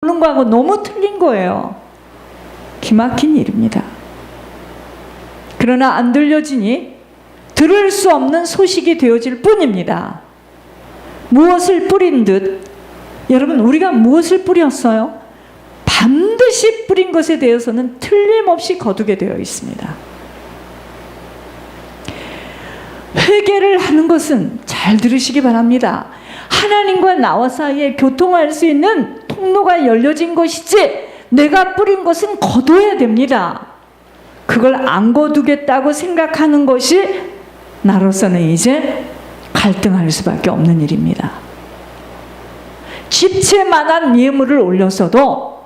보는 거하고 너무 틀린 거예요. 기막힌 일입니다. 그러나 안 들려지니 들을 수 없는 소식이 되어질 뿐입니다. 무엇을 뿌린 듯, 여러분, 우리가 무엇을 뿌렸어요? 반드시 뿌린 것에 대해서는 틀림없이 거두게 되어 있습니다. 회개를 하는 것은, 잘 들으시기 바랍니다, 하나님과 나와 사이에 교통할 수 있는 통로가 열려진 것이지 내가 뿌린 것은 거둬야 됩니다. 그걸 안 거두겠다고 생각하는 것이 나로서는 이제 갈등할 수밖에 없는 일입니다. 집채만한 예물을 올렸어도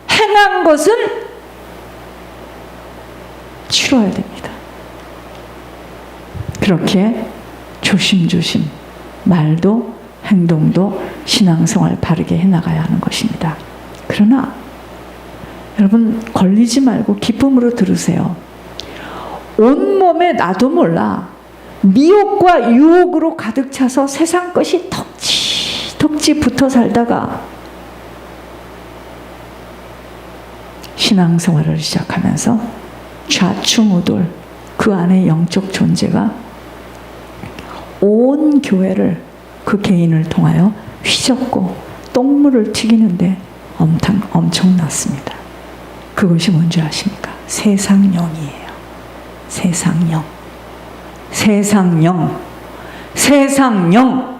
행한 것은 치러야 됩니다. 그렇게 조심조심 말도 행동도 신앙생활 바르게 해나가야 하는 것입니다. 그러나 여러분, 걸리지 말고 기쁨으로 들으세요. 온몸에 나도 몰라 미혹과 유혹으로 가득 차서 세상 것이 덕지 붙어 살다가 신앙생활을 시작하면서 좌충우돌, 그 안에 영적 존재가 온 교회를, 그 개인을 통하여 휘젓고 똥물을 튀기는데 엄청났습니다. 그것이 뭔지 아십니까? 세상령이에요. 세상령. 세상령. 세상령.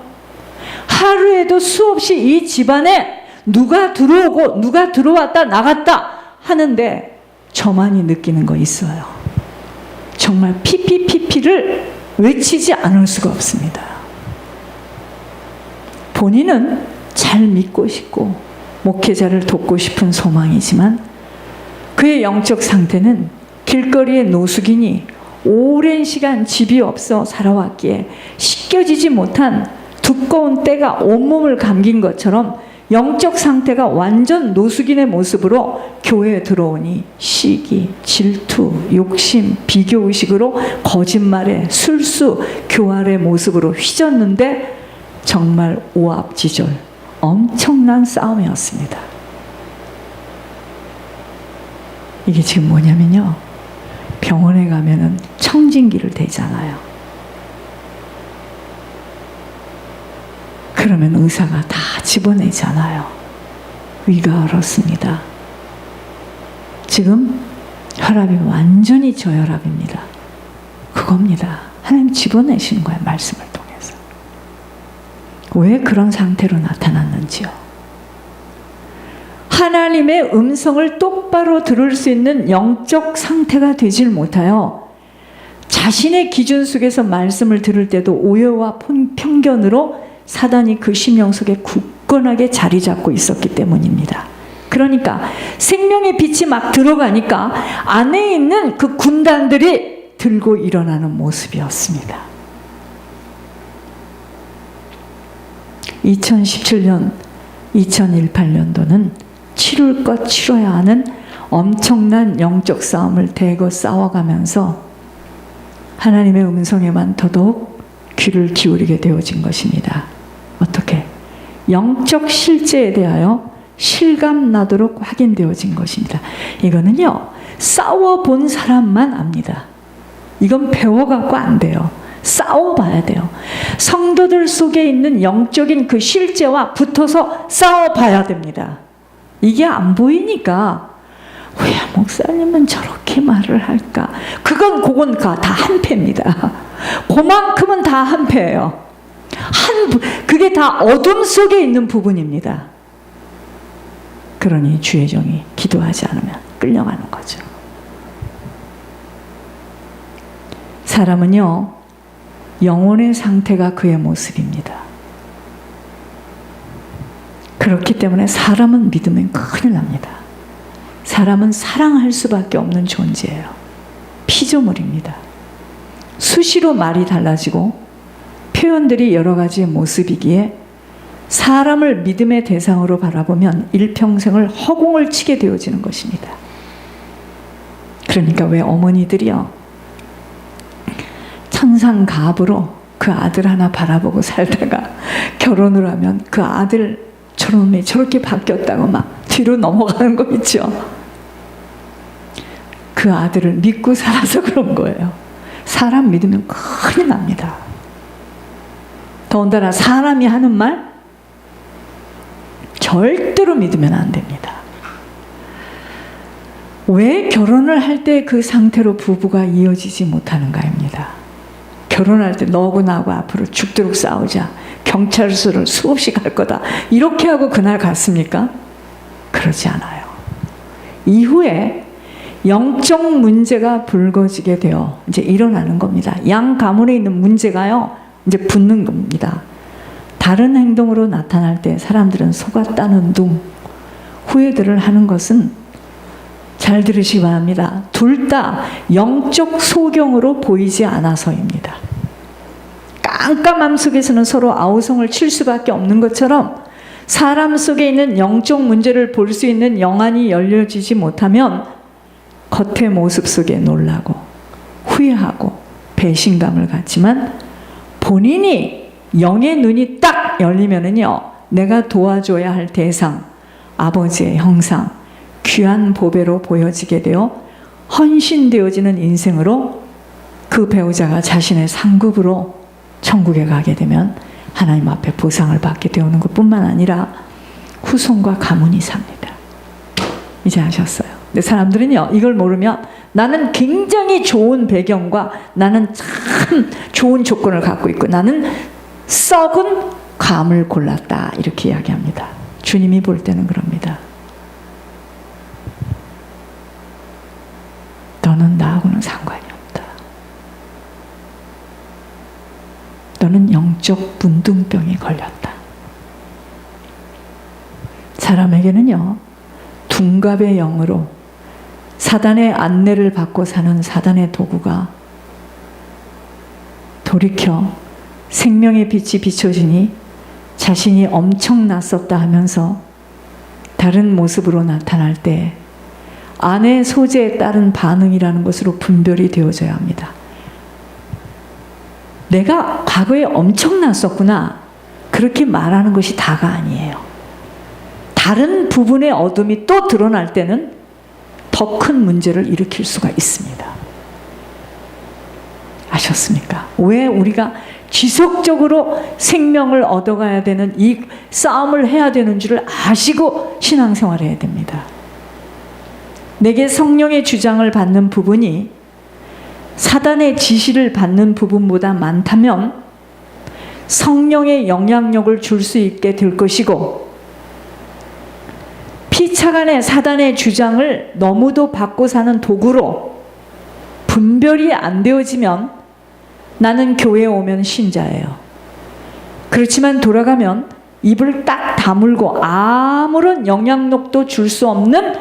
하루에도 수없이 이 집안에 누가 들어오고 누가 들어왔다 나갔다 하는데 저만이 느끼는 거 있어요. 정말 피피피피를 외치지 않을 수가 없습니다. 본인은 잘 믿고 싶고 목회자를 돕고 싶은 소망이지만 그의 영적 상태는 길거리의 노숙인이 오랜 시간 집이 없어 살아왔기에 씻겨지지 못한 두꺼운 때가 온몸을 감긴 것처럼 영적 상태가 완전 노숙인의 모습으로 교회에 들어오니 시기, 질투, 욕심, 비교의식으로 거짓말에 술수, 교활의 모습으로 휘젓는데 정말 오합지졸, 엄청난 싸움이었습니다. 이게 지금 뭐냐면요, 병원에 가면은 청진기를 대잖아요. 그러면 의사가 다 집어내잖아요. 위가 얼었습니다. 지금 혈압이 완전히 저혈압입니다. 그겁니다. 하나님 집어내시는 거예요, 말씀을 통해서. 왜 그런 상태로 나타났는지요. 하나님의 음성을 똑바로 들을 수 있는 영적 상태가 되질 못하여 자신의 기준 속에서 말씀을 들을 때도 오해와 편견으로 사단이 그 심령 속에 굳건하게 자리 잡고 있었기 때문입니다. 그러니까 생명의 빛이 막 들어가니까 안에 있는 그 군단들이 들고 일어나는 모습이었습니다. 2017년, 2018년도는 치룰 것 치러야 하는 엄청난 영적 싸움을 대거 싸워가면서 하나님의 음성에만 더더욱 귀를 기울이게 되어진 것입니다. 어떻게? 영적 실제에 대하여 실감나도록 확인되어진 것입니다. 이거는요, 싸워본 사람만 압니다. 이건 배워갖고 안 돼요. 싸워봐야 돼요. 성도들 속에 있는 영적인 그 실제와 붙어서 싸워봐야 됩니다. 이게 안 보이니까 왜 목사님은 저렇게 말을 할까? 그건 다 한패입니다. 그만큼은 다 한패예요. 그게 다 어둠 속에 있는 부분입니다. 그러니 주의 종이 기도하지 않으면 끌려가는 거죠. 사람은요, 영혼의 상태가 그의 모습입니다. 그렇기 때문에 사람은 믿으면 큰일 납니다. 사람은 사랑할 수밖에 없는 존재예요. 피조물입니다. 수시로 말이 달라지고 표현들이 여러 가지의 모습이기에 사람을 믿음의 대상으로 바라보면 일평생을 허공을 치게 되어지는 것입니다. 그러니까 왜 어머니들이요, 천상가부로 그 아들 하나 바라보고 살다가 결혼을 하면 그 아들 저놈이 저렇게 바뀌었다고 막 뒤로 넘어가는 거 있죠. 그 아들을 믿고 살아서 그런 거예요. 사람 믿으면 큰일 납니다. 더군다나 사람이 하는 말 절대로 믿으면 안 됩니다. 왜 결혼을 할 때 그 상태로 부부가 이어지지 못하는가입니다. 결혼할 때 너하고 나하고 앞으로 죽도록 싸우자, 경찰서를 수없이 갈 거다, 이렇게 하고 그날 갔습니까? 그러지 않아요. 이후에 영적 문제가 불거지게 되어 이제 일어나는 겁니다. 양 가문에 있는 문제가요, 이제 붙는 겁니다. 다른 행동으로 나타날 때 사람들은 속았다는 둥 후회들을 하는 것은, 잘 들으시기 바랍니다, 둘 다 영적 소경으로 보이지 않아서입니다. 깜깜함 속에서는 서로 아우성을 칠 수밖에 없는 것처럼 사람 속에 있는 영적 문제를 볼 수 있는 영안이 열려지지 못하면 겉의 모습 속에 놀라고 후회하고 배신감을 갖지만, 본인이 영의 눈이 딱 열리면은요, 내가 도와줘야 할 대상, 아버지의 형상, 귀한 보배로 보여지게 되어 헌신되어지는 인생으로 그 배우자가 자신의 상급으로 천국에 가게 되면 하나님 앞에 보상을 받게 되는 것뿐만 아니라 후손과 가문이 삽니다. 이제 아셨어요? 근데 사람들은요, 이걸 모르면 나는 굉장히 좋은 배경과 나는 참 좋은 조건을 갖고 있고 나는 썩은 감을 골랐다, 이렇게 이야기합니다. 주님이 볼 때는 그럽니다. 너는 나하고는 상관이 없다. 너는 영적 문둥병이 걸렸다. 사람에게는요, 둔갑의 영으로 사단의 안내를 받고 사는 사단의 도구가 돌이켜 생명의 빛이 비춰지니 자신이 엄청 낯섰다 하면서 다른 모습으로 나타날 때 안의 소재에 따른 반응이라는 것으로 분별이 되어져야 합니다. 내가 과거에 엄청 낯섰구나, 그렇게 말하는 것이 다가 아니에요. 다른 부분의 어둠이 또 드러날 때는 더 큰 문제를 일으킬 수가 있습니다. 아셨습니까? 왜 우리가 지속적으로 생명을 얻어가야 되는 이 싸움을 해야 되는 줄을 아시고 신앙생활을 해야 됩니다. 내게 성령의 주장을 받는 부분이 사단의 지시를 받는 부분보다 많다면 성령의 영향력을 줄 수 있게 될 것이고, 피차간의 사단의 주장을 너무도 받고 사는 도구로 분별이 안 되어지면 나는 교회에 오면 신자예요. 그렇지만 돌아가면 입을 딱 다물고 아무런 영향력도 줄 수 없는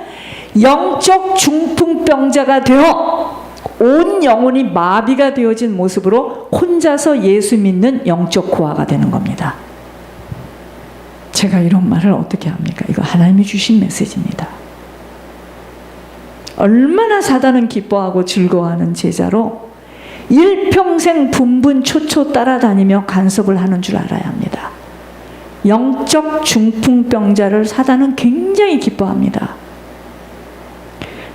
영적 중풍병자가 되어 온 영혼이 마비가 되어진 모습으로 혼자서 예수 믿는 영적 고아가 되는 겁니다. 제가 이런 말을 어떻게 합니까? 이거 하나님이 주신 메시지입니다. 얼마나 사단은 기뻐하고 즐거워하는 제자로 일평생 분분초초 따라다니며 간섭을 하는 줄 알아야 합니다. 영적 중풍병자를 사단은 굉장히 기뻐합니다.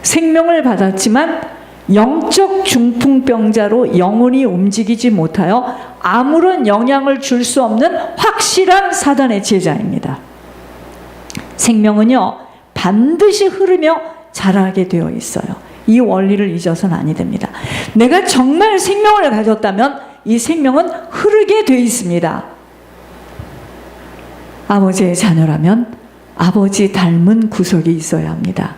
생명을 받았지만 영적 중풍병자로 영혼이 움직이지 못하여 아무런 영향을 줄 수 없는 확실한 사단의 제자입니다. 생명은요, 반드시 흐르며 자라게 되어 있어요. 이 원리를 잊어서는 아니 됩니다. 내가 정말 생명을 가졌다면 이 생명은 흐르게 되어 있습니다. 아버지의 자녀라면 아버지 닮은 구석이 있어야 합니다.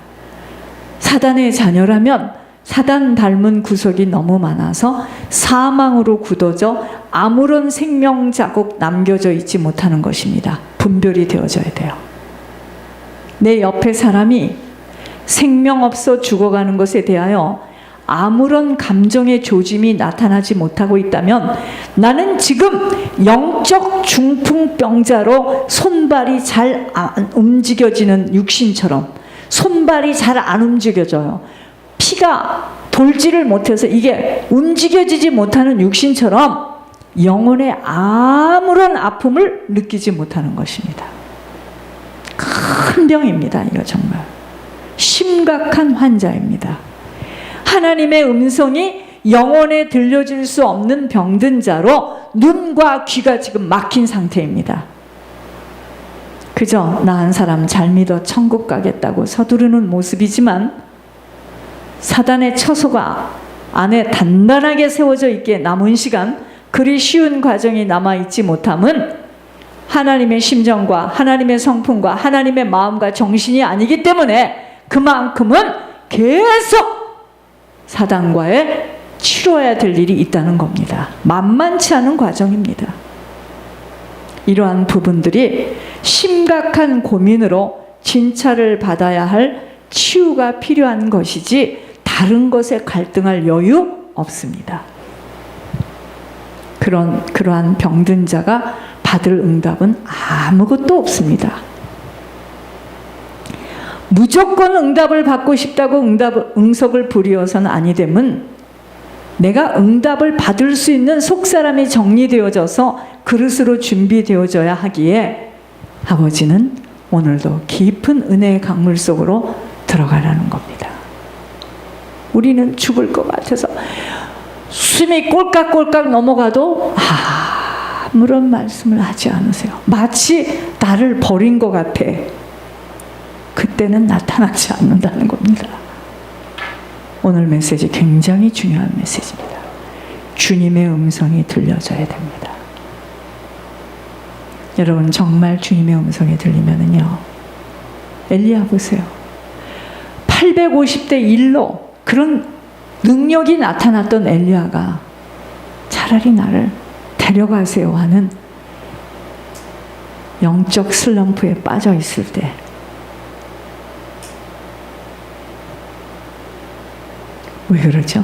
사단의 자녀라면 사단 닮은 구석이 너무 많아서 사망으로 굳어져 아무런 생명 자국 남겨져 있지 못하는 것입니다. 분별이 되어져야 돼요. 내 옆에 사람이 생명 없어 죽어가는 것에 대하여 아무런 감정의 조짐이 나타나지 못하고 있다면 나는 지금 영적 중풍병자로 손발이 잘 안 움직여지는 육신처럼, 손발이 잘 안 움직여져요. 피가 돌지를 못해서 이게 움직여지지 못하는 육신처럼 영혼의 아무런 아픔을 느끼지 못하는 것입니다. 큰 병입니다. 이거 정말 심각한 환자입니다. 하나님의 음성이 영혼에 들려질 수 없는 병든 자로 눈과 귀가 지금 막힌 상태입니다. 그저 나 한 사람 잘 믿어 천국 가겠다고 서두르는 모습이지만 사단의 처소가 안에 단단하게 세워져 있기에 남은 시간 그리 쉬운 과정이 남아있지 못함은 하나님의 심정과 하나님의 성품과 하나님의 마음과 정신이 아니기 때문에 그만큼은 계속 사단과의 치러야 될 일이 있다는 겁니다. 만만치 않은 과정입니다. 이러한 부분들이 심각한 고민으로 진찰을 받아야 할 치유가 필요한 것이지 다른 것에 갈등할 여유 없습니다. 그러한 병든 자가 받을 응답은 아무것도 없습니다. 무조건 응답을 받고 싶다고 응석을 부리어서는 아니됨은 내가 응답을 받을 수 있는 속사람이 정리되어져서 그릇으로 준비되어져야 하기에 아버지는 오늘도 깊은 은혜의 강물 속으로 들어가라는 겁니다. 우리는 죽을 것 같아서 숨이 꼴깍꼴깍 넘어가도 아무런 말씀을 하지 않으세요. 마치 나를 버린 것 같아. 그때는 나타나지 않는다는 겁니다. 오늘 메시지 굉장히 중요한 메시지입니다. 주님의 음성이 들려져야 됩니다. 여러분 정말 주님의 음성이 들리면은요, 엘리야 보세요. 850대 1로 그런 능력이 나타났던 엘리야가 차라리 나를 데려가세요 하는 영적 슬럼프에 빠져 있을 때 왜 그러죠?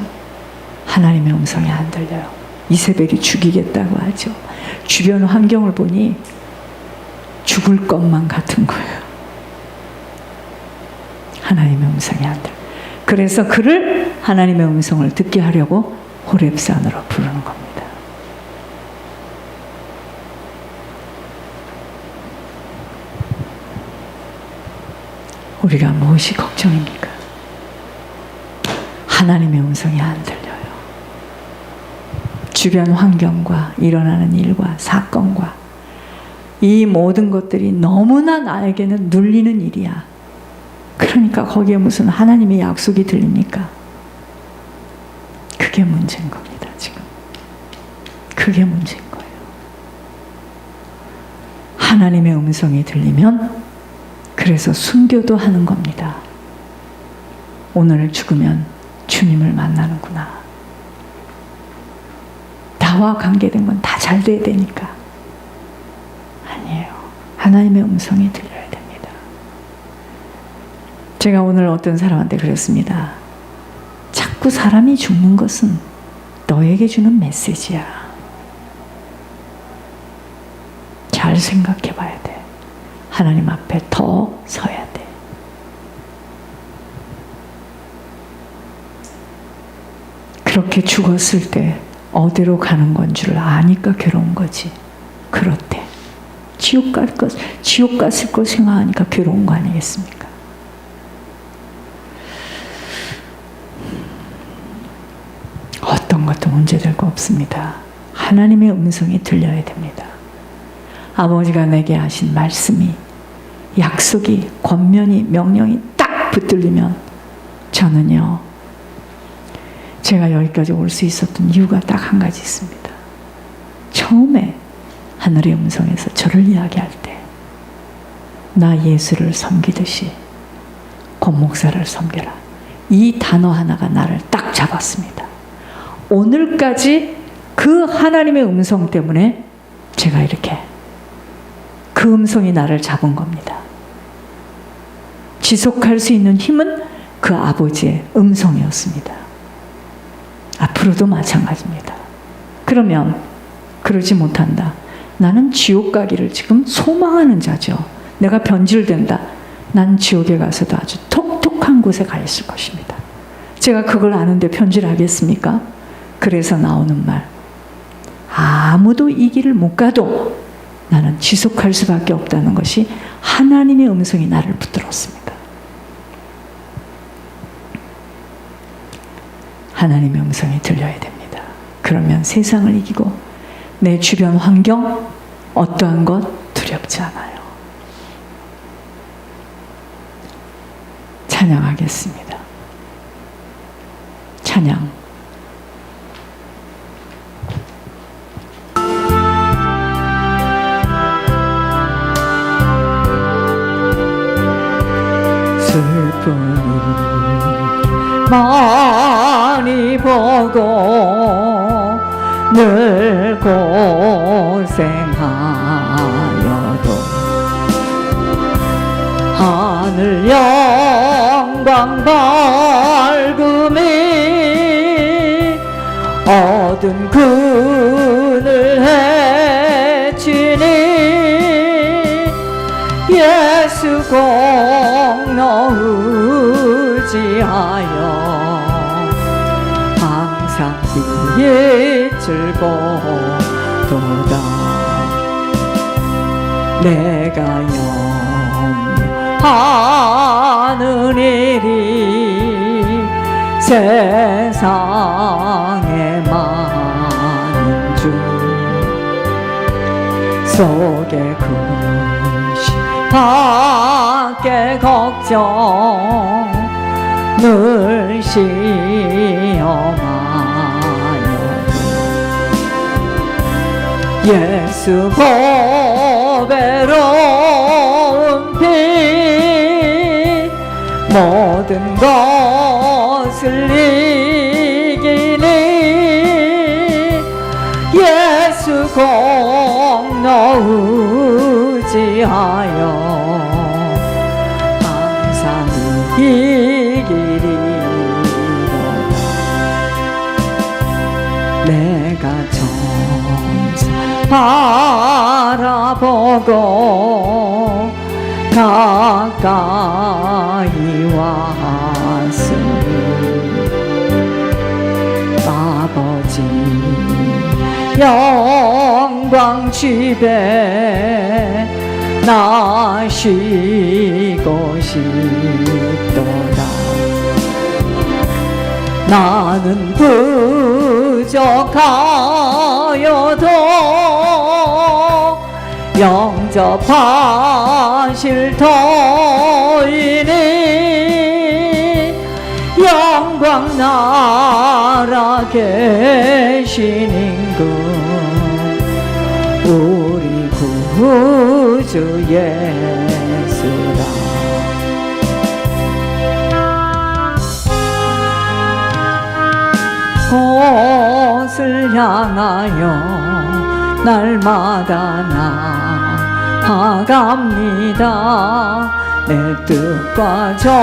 하나님의 음성이 안 들려요. 이세벨이 죽이겠다고 하죠. 주변 환경을 보니 죽을 것만 같은 거예요. 하나님의 음성이 안 들려요. 그래서 그를 하나님의 음성을 듣게 하려고 호렙산으로 부르는 겁니다. 우리가 무엇이 걱정입니까? 하나님의 음성이 안 들려요. 주변 환경과 일어나는 일과 사건과 이 모든 것들이 너무나 나에게는 눌리는 일이야. 그러니까 거기에 무슨 하나님의 약속이 들립니까? 그게 문제인 겁니다, 지금. 그게 문제인 거예요. 하나님의 음성이 들리면 그래서 순교도 하는 겁니다. 오늘 죽으면 주님을 만나는구나. 나와 관계된 건 다 잘 돼야 되니까. 아니에요. 하나님의 음성이 들려야 됩니다. 제가 오늘 어떤 사람한테 그랬습니다. 자꾸 사람이 죽는 것은 너에게 주는 메시지야. 잘 생각해 봐야 돼. 하나님 앞에 더 서야 돼. 그렇게 죽었을 때 어디로 가는 건 줄 아니까 괴로운 거지. 그렇대. 지옥 갔을 거 생각하니까 괴로운 거 아니겠습니까? 어떤 것도 문제될 거 없습니다. 하나님의 음성이 들려야 됩니다. 아버지가 내게 하신 말씀이, 약속이, 권면이, 명령이 딱 붙들리면 저는요, 제가 여기까지 올 수 있었던 이유가 딱 한 가지 있습니다. 처음에 하늘의 음성에서 저를 이야기할 때 나 예수를 섬기듯이 권 목사를 섬겨라. 이 단어 하나가 나를 딱 잡았습니다. 오늘까지 그 하나님의 음성 때문에 제가 이렇게 그 음성이 나를 잡은 겁니다. 지속할 수 있는 힘은 그 아버지의 음성이었습니다. 앞으로도 마찬가지입니다. 그러면 그러지 못한다. 나는 지옥 가기를 지금 소망하는 자죠. 내가 변질된다. 난 지옥에 가서도 아주 톡톡한 곳에 가 있을 것입니다. 제가 그걸 아는데 변질하겠습니까? 그래서 나오는 말, 아무도 이 길을 못 가도 나는 지속할 수밖에 없다는 것이 하나님의 음성이 나를 붙들었습니다. 하나님의 음성이 들려야 됩니다. 그러면 세상을 이기고 내 주변 환경 어떠한 것 두렵지 않아요. 찬양하겠습니다. 찬양. 슬픔을 많이 보고 늘 고생하여도 하늘 영광 밝음이 어두운 그늘 헤치니 예수 공로 의지하여 항상 빛을 보도다. 내가 염려하는 일이 세상에 많은 줄 속에 밖에 걱정 늘 시험하여도 예수 보배로운 피 모든 것을 이기니 예수 공로 의지하여 이기리로다. 내가 천사 바라보고 가까이 왔으니 아버지 영광 집에 나 쉬고 싶도다. 나는 부족하여도 영접하실 터이니 영광 나라 계신 임금 우리 구주 예수라. 곳을 향하여 날마다 나아갑니다. 내 뜻과 정